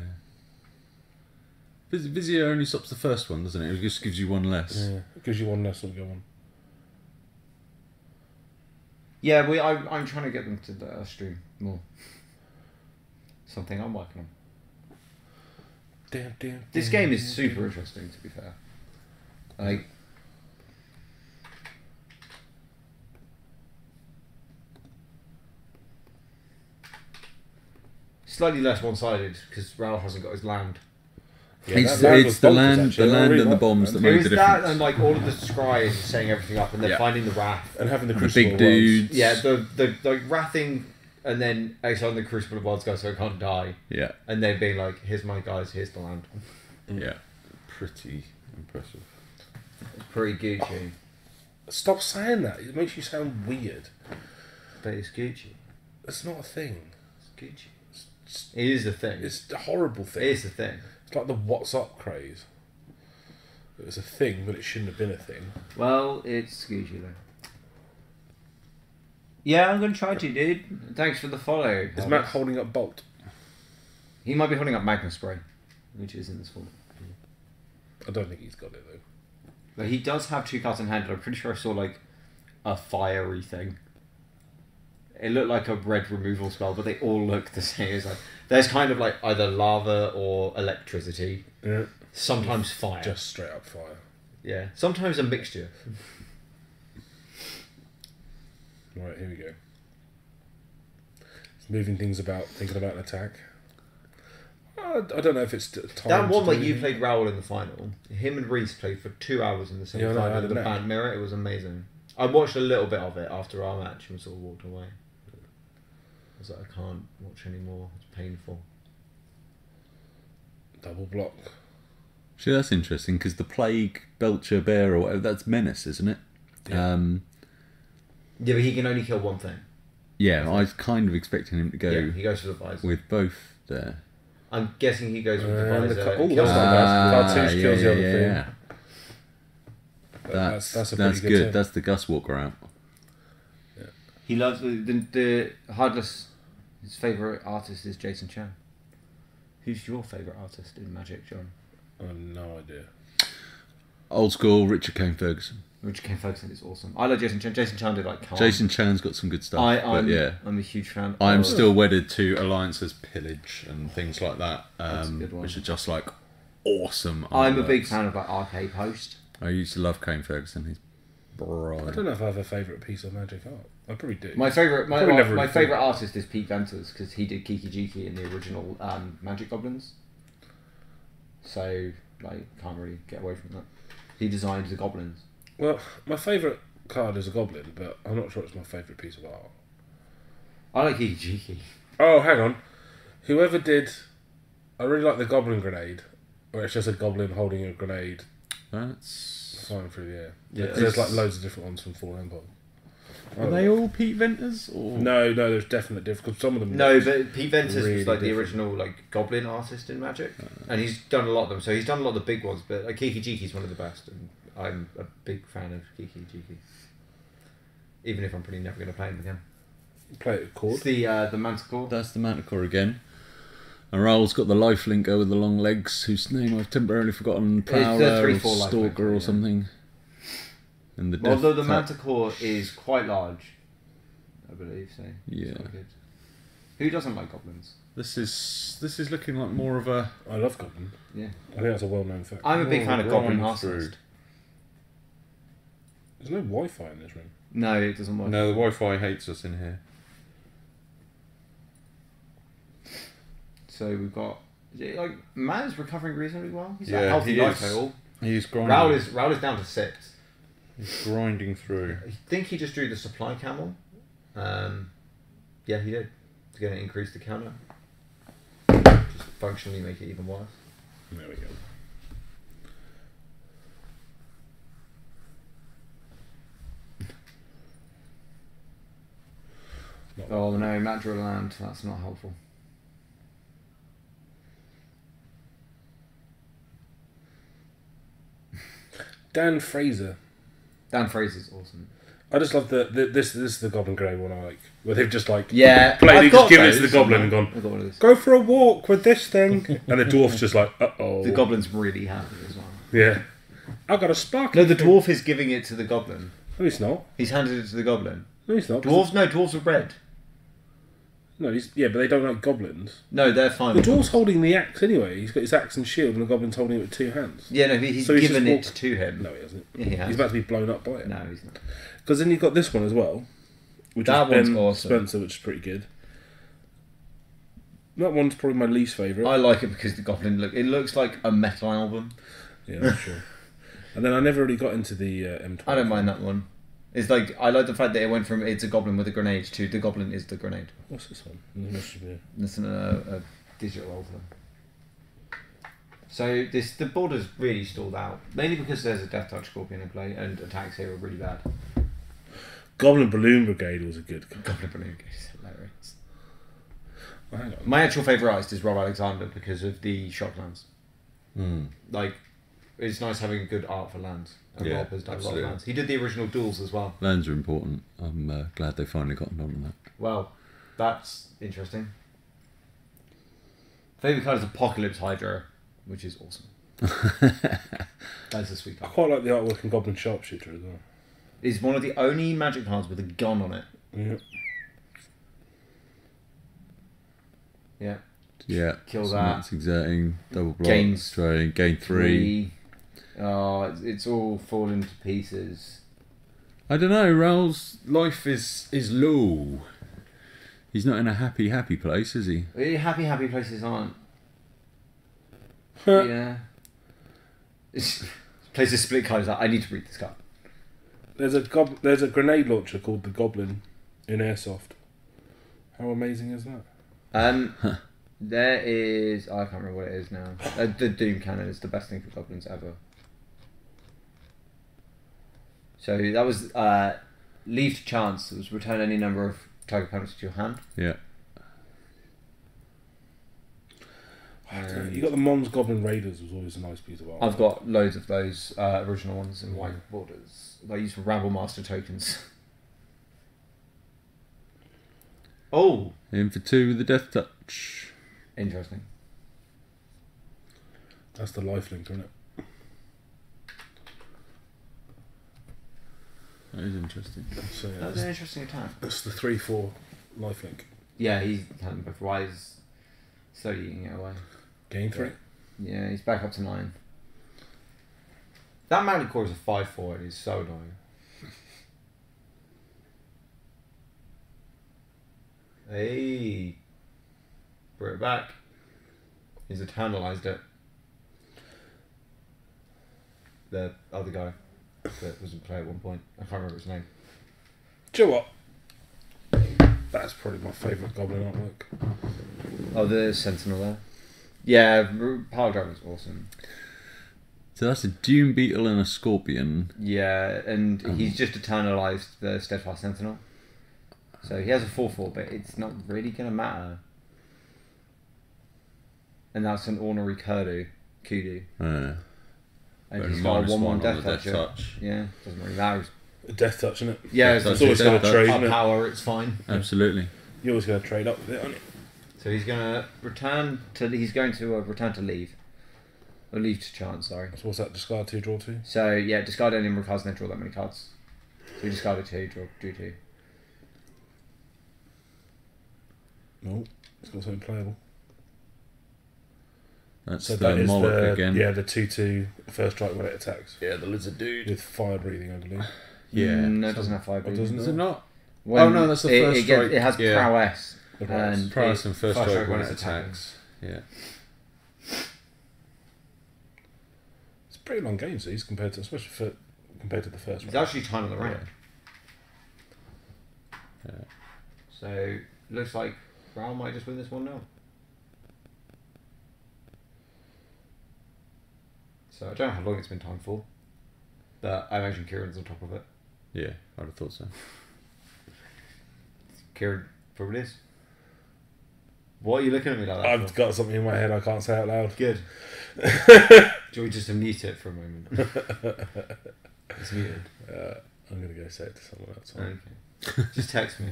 Visio only stops the first one, doesn't it? It just gives you one less. Yeah. It gives you one less and go on. Yeah, I'm trying to get them to stream more. Something I'm working on. Damn. This game is super interesting, to be fair. Like, slightly less one-sided because Raoul hasn't got his land. Yeah, It's that land the was bonkers, land, actually. the I land really and the like bombs that. that It made was the that difference. and like all of the scries are setting everything up, and then Yeah. finding the wrath. And having the The Crucible big dudes. Yeah, the like wrathing, and then exiled the Crucible of Worlds guy so I can't die, Yeah, and then being like, "Here's my guys, here's the land." yeah. Pretty impressive. It's pretty Gucci, Stop saying that. It makes you sound weird. but it's Gucci. It's not a thing. It's Gucci. It is a thing. It's a horrible thing. It is a thing. It's like the What's Up craze. It was a thing, but it shouldn't have been a thing. Well, it's Gucci though. Yeah, I'm gonna try to, dude. Thanks for the follow. Is Matt holding up Bolt? He might be holding up Magna Spray, which is in this form. I don't think he's got it though. But he does have 2 cards in hand, and I'm pretty sure I saw like a fiery thing. It looked like a red removal spell, but they all look the same. It's like there's kind of like either lava or electricity. Yeah. Sometimes fire. Just straight up fire. Yeah. Sometimes a mixture. Right, here we go. It's moving things about, thinking about an attack. I don't know if it's time. That one to where do you it. played Raoul in the final, him and Reese played for 2 hours in the Yeah, I know, I semi-final had of a the match. band Marriott. It was amazing. I watched a little bit of it after our match and sort of walked away. I was like, I can't watch anymore. It's painful. Double block. See, that's interesting because the Plague, Belcher, Bear, or whatever, that's Menace, isn't it? Yeah. Yeah, but he can only kill one thing. Yeah, I was kind of expecting him to go Yeah, he goes for the visor. with both there. I'm guessing he goes with the And the visor. oh, kills that's not bad. Cartouche yeah, kills the other yeah, thing. yeah. That's a pretty good. turn. That's the Gus Walker out. He loves the Heartless. His favourite artist is Jason Chan. Who's your favourite artist in Magic, John? I have no idea. Old school Richard Kane Ferguson. Richard Kane Ferguson is awesome. I like Jason Chan. Jason Chan did like Calm. Jason Chan's got some good stuff. but yeah, I'm a huge fan. I'm of- still wedded to Alliance's Pillage and things like that, That's a good one. which are just like awesome. I'm a big artworks. fan of like Arcade Post. I used to love Kane Ferguson. He's I brilliant. don't know if I have a favourite piece of magic art. I probably do. My favourite, Probably never my really favourite artist is Pete Venters because he did Kiki Jiki in the original Magic Goblins. So like, can't really get away from that. He designed the goblins. Well, my favourite card is a goblin, but I'm not sure it's my favourite piece of art. I like Kiki Jiki. Oh, hang on. Whoever did... I really like the goblin grenade, where it's just a goblin holding a grenade That's. flying through the air. Yeah, There's like loads of different ones from Full Empire. Are they all Pete Venters? Or? No, there's definite difference, because some of them... No, but Pete Venters Really was like the different. original like goblin artist in Magic, and he's done a lot of them. So he's done a lot of the big ones, but like Kiki Jiki's one of the best, and I'm a big fan of Kiki Jiki. Even if I'm probably never going to play him again. Play it It's chord. the Manticore. That's the Manticore again. And Raoul's got the lifelinker with the long legs, whose name I've temporarily forgotten. Prowler or 3/4 Stalker lifelinker, or yeah. something. And the Although the death Manticore is quite large, I believe. So it's Yeah. quite good. Who doesn't like goblins? This is looking like more of a. I love goblin. Yeah, I think that's a well-known fact. I'm a big fan of goblin grind artist. There's no Wi-Fi in this room. No, it doesn't work. No, the Wi-Fi hates us in here. So we've got like Matt is recovering reasonably well. He's Yeah, a healthy he life is. total. He's grinding. Raoul is down to 6. He's grinding through. I think he just drew the supply camel. Yeah, he did. He's going to increase the counter. Just functionally make it even worse. There we go. Oh no, Matt drew a land. That's not helpful. Dan Fraser. Dan Fraser's awesome. I just love this is the Goblin Grey one I like. Where they've just like Yeah, played I've it, just got given it to the those Goblin and somewhere. gone, I've got one of those. go for a walk with this thing. And the dwarf's just like, uh-oh. The goblin's really happy as well. Yeah. I got a spark. No, the dwarf is giving it to the goblin. No, he's not. He's handed it to the goblin. No, he's not. Dwarves are red. No, yeah, but they don't like goblins. No, they're fine. The with dwarf's goblins. holding the axe anyway. He's got his axe and shield, and the goblin's holding it with 2 hands. Yeah, no, he's So he's given just it to him. No, he hasn't. Yeah, he has. He's about to be blown up by it. No, he's not. Because then you've got this one as well, which That is one's Ben awesome. Spencer, which is pretty good. That one's probably my least favourite. I like it because the goblin looks like a metal album. Yeah, I'm sure. And then I never really got into the M20. I don't mind that one. It's like I like the fact that it went from it's a goblin with a grenade to the goblin is the grenade. What's this one? This must be- It's a digital alter. So the border's really stalled out, mainly because there's a Death Touch Scorpion in play and attacks here are really bad. Goblin Balloon Brigade was a good. Goblin Balloon is hilarious. Oh, hang on. My actual favourite artist is Rob Alexander because of the Shocklands. Like, it's nice having good art for lands. And Yeah, Rob has done a lot absolutely. of lands. He did the original duels as well. Lands are important. I'm glad they finally got on that. Well, that's interesting. Favourite card is Apocalypse Hydra, which is awesome. That's a sweet I card. quite like the artwork in Goblin Sharpshooter as well. It's one of the only magic cards with a gun on it. Yeah. Yeah. Yeah. Kill so that. That's exerting. Double block. Gains Destroying. Gain 3. Oh, it's all falling to pieces. I don't know. Raoul's life is low. He's not in a happy place, is he? Happy places aren't Yeah. Plays a split card. Like, I need to read this card. There's a grenade launcher called the Goblin in Airsoft. How amazing is that? There is. I can't remember what it is now. The Doom Cannon is the best thing for goblins ever. So that was leave to chance. It was return any number of target opponents to your hand. Yeah. You got the Mons Goblin Raiders, was always a nice piece of art. I've got loads of those original ones in white borders. I use for Rabble Master tokens. Oh! In for 2 with the Death Touch. Interesting. That's the lifelink, isn't it? That is interesting. So, yeah, That was an interesting attack. that's the 3/4 lifelink. Yeah, he's had both. Why is slowly eating it away? Gain 3. Yeah, he's back up to 9. That mounted core is a 5/4 and he's so annoying. Hey, brought it back. He's eternalized it. The other guy that was in play at one point. I can't remember his name. Do you know what? That's probably my favourite Goblin artwork. Oh, the Sentinel there. Yeah, Power Drive was awesome. So that's a Doom Beetle and a Scorpion. Yeah, and he's just eternalized the Steadfast Sentinel. So he has a 4/4, but it's not really going to matter. And that's an Ornery Kudu. And he's got a 1/1 Death Touch. Yeah, doesn't really matter. A Death Touch, isn't it? Yeah, It's always going to trade, isn't it? power, it's fine. Absolutely. You're always going to trade up with it, aren't you? So he's going to return to leave. Or leave to chance, sorry. So what's that? Discard 2, draw 2? So yeah, discard any number of cards and then draw that many cards. So we discarded 2, drew 2. No, it's got something playable. That's So the that is Moloch again. Yeah, the 2/2 first strike when it attacks. Yeah, the lizard dude. With fire breathing, I believe. Yeah. No, it doesn't have 5. Oh, doesn't Is it? it not? When Oh, no, that's the first strike. It has Yeah. prowess. The prowess. And Prowess and first strike when it it's attacks. Yeah. It's a pretty long game, these compared to the first It's one. actually time on the round. Yeah. So looks like Brown might just win this 1-0. So I don't know how long it's been timed for, but I imagine Kieran's on top of it. Yeah, I'd have thought so. Kieran probably is. What are you looking at me like that I've for? got something in my head I can't say out loud. Good. Do we just mute it for a moment? It's muted. I'm going to go say it to someone else. Okay. Just text me.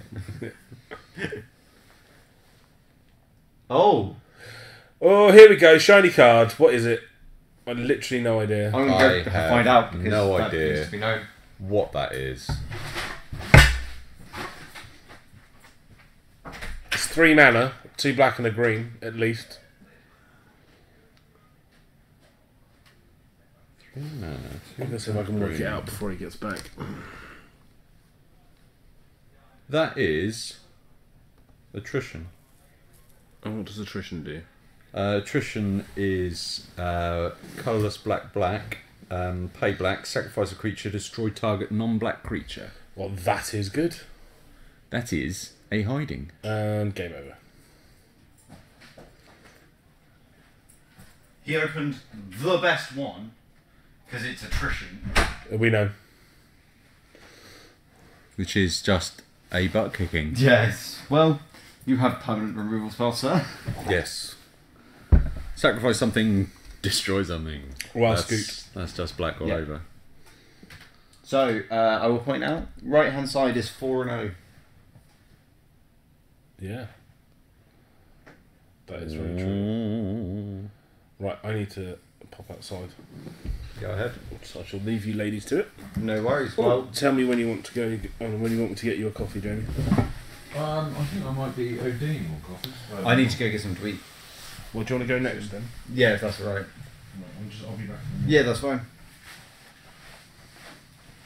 Oh! Oh, here we go. Shiny card. What is it? I literally no idea. I'm going I to go have find out because no that idea. needs to be known. What that is. It's 3 mana, 2 black and a green, at least. Let's see if I can work it out before he gets back. That is attrition. And what does attrition do? Attrition is colourless black, pay black, sacrifice a creature, destroy target non-black creature. Well, that is good. That is a hiding. And game over. He opened the best one because it's attrition. We know. Which is just a butt kicking. Yes. Well, you have permanent removal spell, sir. Yes. Sacrifice something, destroy something. Well, That's just black all Yeah. over. So, I will point out, right hand side is 4-0. Yeah. That is very true. Right, I need to pop outside. Go ahead. So I shall leave you ladies to it. No worries. Well, tell me when you want to go. When you want me to get you a coffee, Jamie. I think I might be ODing more coffee. I need to go get some to eat. Well, do you want to go next then? Yeah, if that's all right. I'll be back. Yeah, that's fine.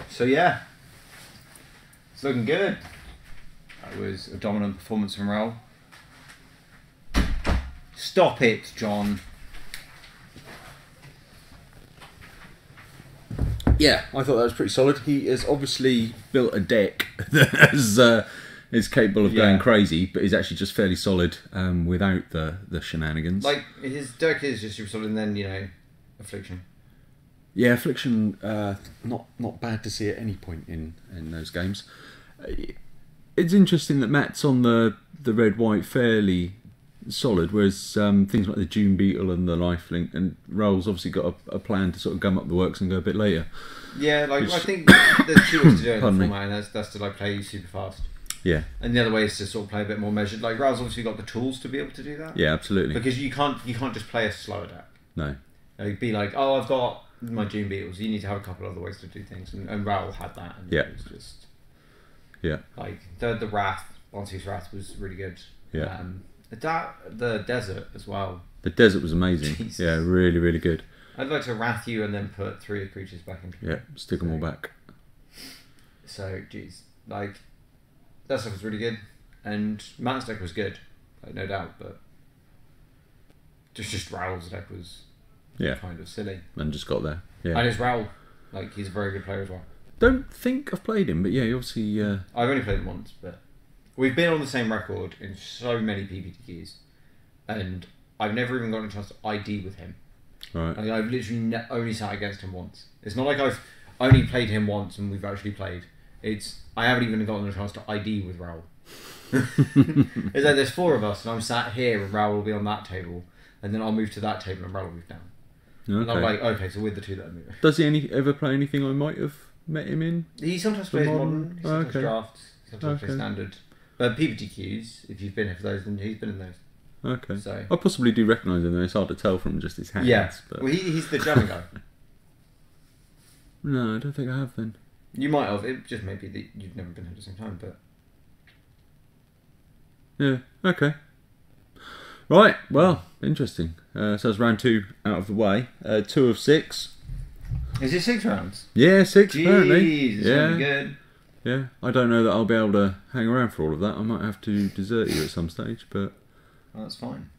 So yeah, it's looking good. That was a dominant performance from Raoul. Stop it, John. Yeah, I thought that was pretty solid. He has obviously built a deck that is capable of going crazy, but is actually just fairly solid without the shenanigans. Like, his deck is just super solid, and then, you know, Affliction. Yeah, Affliction, not bad to see at any point in those games. It's interesting that Matt's on the red-white fairly solid, whereas things like the June Beetle and the Lifelink, and Raoul's obviously got a plan to sort of gum up the works and go a bit later. Yeah, like, I think there's two ways to do it in the format, and that's to, like, play super fast. Yeah. And the other way is to sort of play a bit more measured. Like, Raoul's obviously got the tools to be able to do that. Yeah, absolutely. Because you can't just play a slower deck. No. Like, be like, oh, I've got my June Beetles. You need to have a couple other ways to do things, and Raoul had that. And it was just like the Wrath, Bonsi's Wrath was really good. Yeah. The Desert as well. The Desert was amazing. Jesus. Yeah, really, really good. I'd like to Wrath you and then put 3 creatures back into Yeah, stick them all back. So, geez, like that stuff was really good, and Matt's deck was good, like no doubt, but just Raoul's deck was kind of silly. And just got there. Yeah. And it's Raoul, like he's a very good player as well. Don't think I've played him, but yeah, he obviously. I've only played him once, but we've been on the same record in so many PPTQs, and I've never even gotten a chance to ID with him. Right. Like, I've literally only sat against him once. It's not like I've only played him once and we've actually played. I haven't even gotten a chance to ID with Raoul. It's like there's 4 of us and I'm sat here and Raoul will be on that table, and then I'll move to that table and Raoul will move down. Okay. And I'm like, okay, so we're the 2 that are moving. Does he ever play anything I might have met him in? He sometimes plays modern, he sometimes okay. drafts, he sometimes plays standard. But PPTQs, if you've been here for those, then he's been in those. Okay. So I possibly do recognise him though, it's hard to tell from just his hands. yeah. But... Well, he's the German guy. No, I don't think I have then. You might have. It just may be that you've never been here at the same time, but... Yeah, okay. Right, well, interesting. So that's round 2 out of the way. 2 of 6. Is it 6 rounds? Yeah, 6 apparently. Jeez, it's gonna be good. Yeah, I don't know that I'll be able to hang around for all of that. I might have to desert you at some stage, but... Well, that's fine.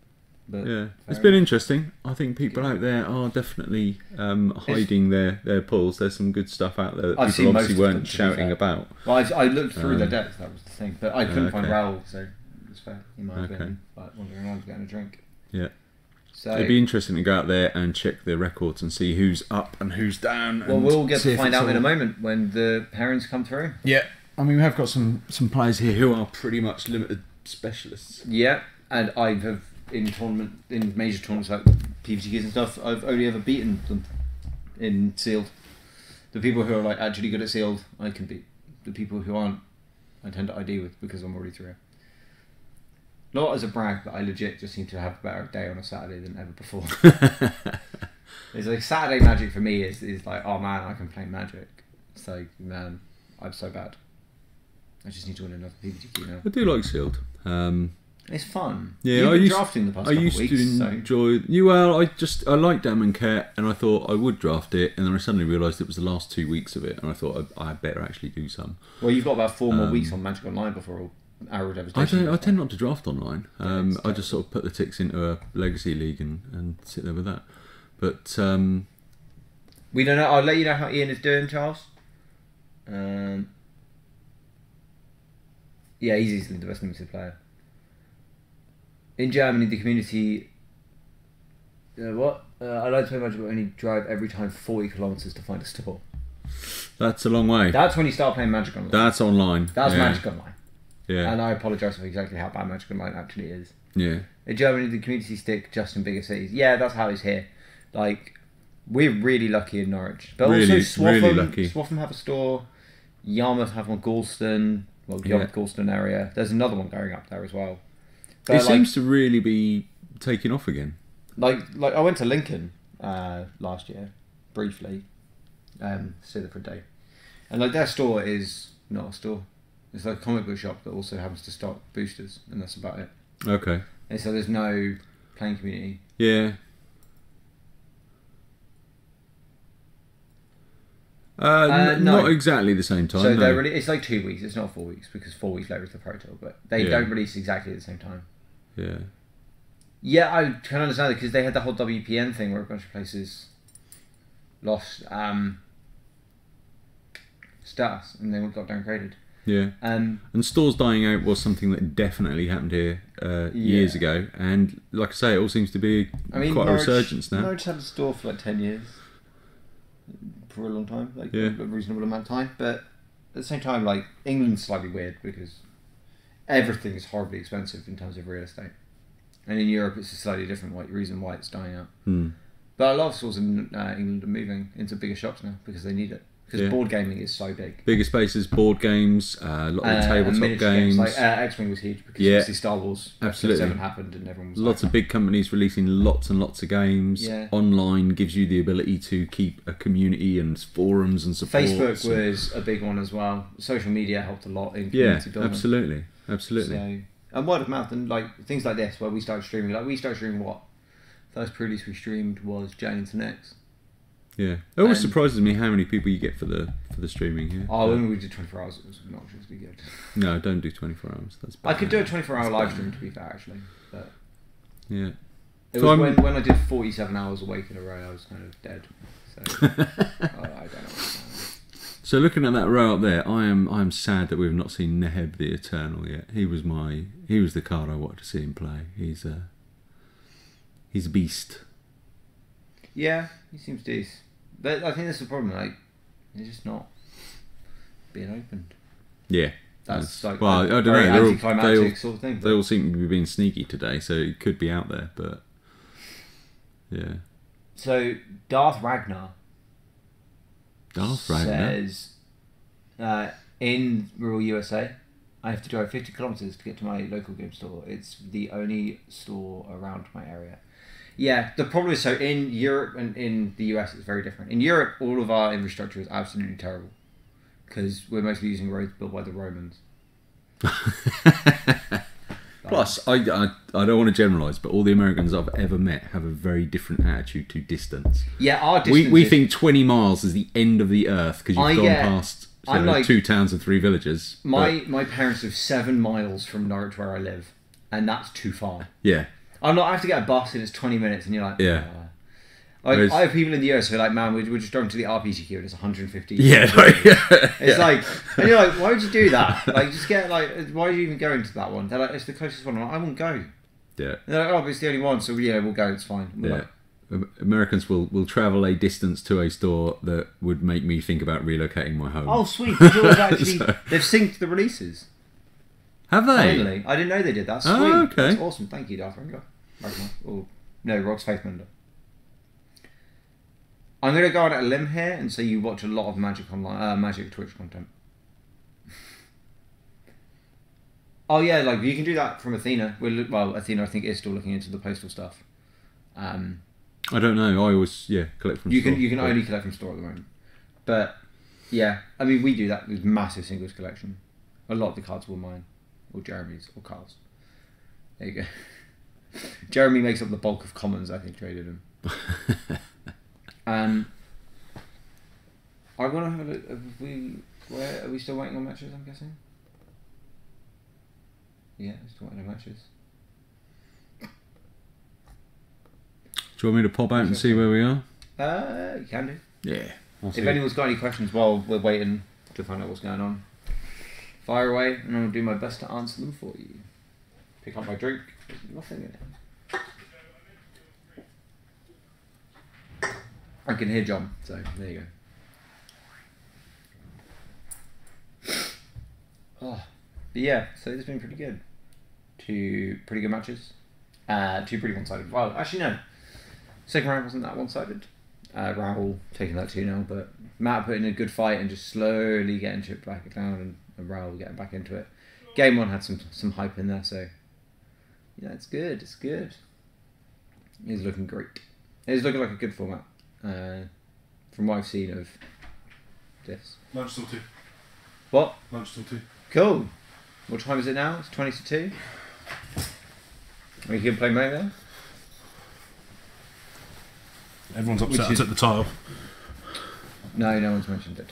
But yeah, it's been interesting. I think people out there are definitely hiding their pulls. There's some good stuff out there that I've people seen obviously most of them, weren't to be shouting fair. about. Well, I looked through their decks, that was the thing. But I couldn't find okay. Raoul, so it's fair. He might have Okay. been like wandering around getting a drink. Yeah. So It'd be interesting to go out there and check their records and see who's up and who's down. well, and we'll get see to if find it's out in a all- moment when the parents come through. Yeah, I mean we have got some players here who are pretty much limited specialists. Yeah, and I have in major tournaments like PVTQs and stuff, I've only ever beaten them in sealed. The people who are like actually good at sealed, I can beat. The people who aren't, I tend to ID with because I'm already through. Not as a brag, but I legit just seem to have a better day on a Saturday than ever before. It's like Saturday Magic for me is like, oh man, I can play Magic. It's like, man, I'm so bad. I just need to win another PVTQ now. I do like sealed. It's fun. Yeah, You've I been used, drafting the past I couple used of weeks, to so... enjoy. Well, I like Damon Cat, and I thought I would draft it, and then I suddenly realised it was the last 2 weeks of it, and I thought I better actually do some. Well, you've got about 4 more weeks on Magic Online before all Hour of Devastation. I tend not to draft online. it's I just sort of put the ticks into a legacy league and sit there with that. But We don't know. I'll let you know how Ian is doing, Charles. Yeah, he's easily the best limited player. In Germany, the community... I like to play Magic, but only drive every time 40 kilometres to find a store. that's a long way. That's when you start playing Magic Online. That's online. That's yeah. Magic Online. Yeah. And I apologise for exactly how bad Magic Online actually is. Yeah. In Germany, the community stick just in bigger cities. Yeah, that's how it's here. Like, we're really lucky in Norwich. But Really, also Swaffham, really lucky. Swaffham have a store. Yarmouth have one, Galston. Well, Yarmouth, Galston area. There's another one going up there as well. But It seems to really be taking off again. like I went to Lincoln last year, briefly, stayed there for a day. And like their store is not a store. It's like a comic book shop that also happens to stock boosters, and that's about it. Okay. And so there's no playing community. Yeah. No. Not exactly the same time. So no. they're it's like 2 weeks. It's not 4 weeks because 4 weeks later is the Pro Tour, but they Yeah. don't release exactly at the same time. Yeah. Yeah, I can understand it because they had the whole WPN thing where a bunch of places lost. status, and they got downgraded. Yeah. And stores dying out was something that definitely happened here years ago, and like I say, it all seems to be quite a resurgence now. Norwich had a store for like 10 years, for a long time, like a reasonable amount of time. But at the same time, like England's slightly weird because everything is horribly expensive in terms of real estate, and in Europe it's a slightly different reason why it's dying out. But a lot of stores in England are moving into bigger shops now because they need it. Because board gaming is so big. Bigger spaces, board games, a lot of tabletop games. Like X-Wing was huge because obviously Star Wars absolutely 7 happened and everyone was lots of big companies releasing lots and lots of games. Online gives you the ability to keep a community and forums and support. Facebook was a big one as well. Social media helped a lot in community building. Absolutely. So, and word of mouth and like things like this where we started streaming. Like we started streaming what? First Prerelease we streamed was Jane into Next. Yeah, it always surprises me how many people you get for the streaming here. Oh, when we did 24 hours, it was obnoxiously good. No, don't do 24 hours. That's bad. I could do a 24-hour live stream to be fair, actually. But yeah, it was when I did 47 hours awake in a row, I was kind of dead. So I don't know. So looking at that row up there, I am sad that we've not seen Neheb the Eternal yet. He was the card I wanted to see him play. He's a beast. Yeah, he seems decent. But I think that's the problem, like, they're just not being opened. Yeah. That's like I don't know. Anticlimactic sort of thing. They all seem to be being sneaky today, so it could be out there, but yeah. So Darth Ragnar says in rural USA, I have to drive 50 kilometers to get to my local game store. It's the only store around my area. Yeah, the problem is, so in Europe and in the US it's very different. In Europe, all of our infrastructure is absolutely terrible because we're mostly using roads built by the Romans. Plus, I don't want to generalise, but all the Americans I've ever met have a very different attitude to distance. Yeah, our distance we think 20 miles is the end of the earth because you've gone past like, 2 towns and 3 villages. My parents live 7 miles from Norwich where I live, and that's too far. Yeah. I have to get a bus and it's 20 minutes and you're like... Yeah. Like, I have people in the US who are like, man, we're just driving to the RPG queue and it's 150. Yeah. It's like... And you're like, why would you do that? Like, just get like... Why are you even going to that one? They're like, it's the closest one. I'm like, I won't go. Yeah. And they're like, oh, but it's the only one, so yeah, we'll go, it's fine. Yeah. Like, Americans will travel a distance to a store that would make me think about relocating my home. Oh, sweet. Actually, they've synced the releases. Have they? Finally. I didn't know they did that. Sweet. Oh, okay. That's awesome. Thank you, Darth Ragnar. Or, no, Rock's Faithmender. I'm going to go on a limb here and say you watch a lot of Magic online, Magic Twitch content. Oh yeah, like you can do that from Athena. Well, Athena I think is still looking into the postal stuff. I don't know. I always collect from. You can only collect from store at the moment, but yeah, I mean we do that with massive singles collection. A lot of the cards were mine, or Jeremy's, or Carl's. There you go. Jeremy makes up the bulk of commons. I think traded him. I want to have a look. Are we still waiting on matches? I'm guessing. Yeah, still waiting on matches. Do you want me to pop out and see where we are? You can do. Yeah. If anyone's got any questions while we're waiting to find out what's going on, fire away, and I'll do my best to answer them for you. Pick up my drink. There's nothing in it. I can hear John, so there you go. Oh, but yeah, so it's been pretty good. 2 pretty good matches. 2 pretty one-sided. Well, actually no. Second round wasn't that one-sided. Raoul taking that 2-0, but Matt put in a good fight and just slowly getting chipped back down, and Raoul getting back into it. Game 1 had some hype in there, so yeah, it's good. It's good. He's looking great. It's looking like a good format. From what I've seen of this. Lunch till 2. What? Lunch till 2. Cool. What time is it now? It's 20 to 2. Are you going to play mate there? Everyone's upset I took the tile. No one's mentioned it.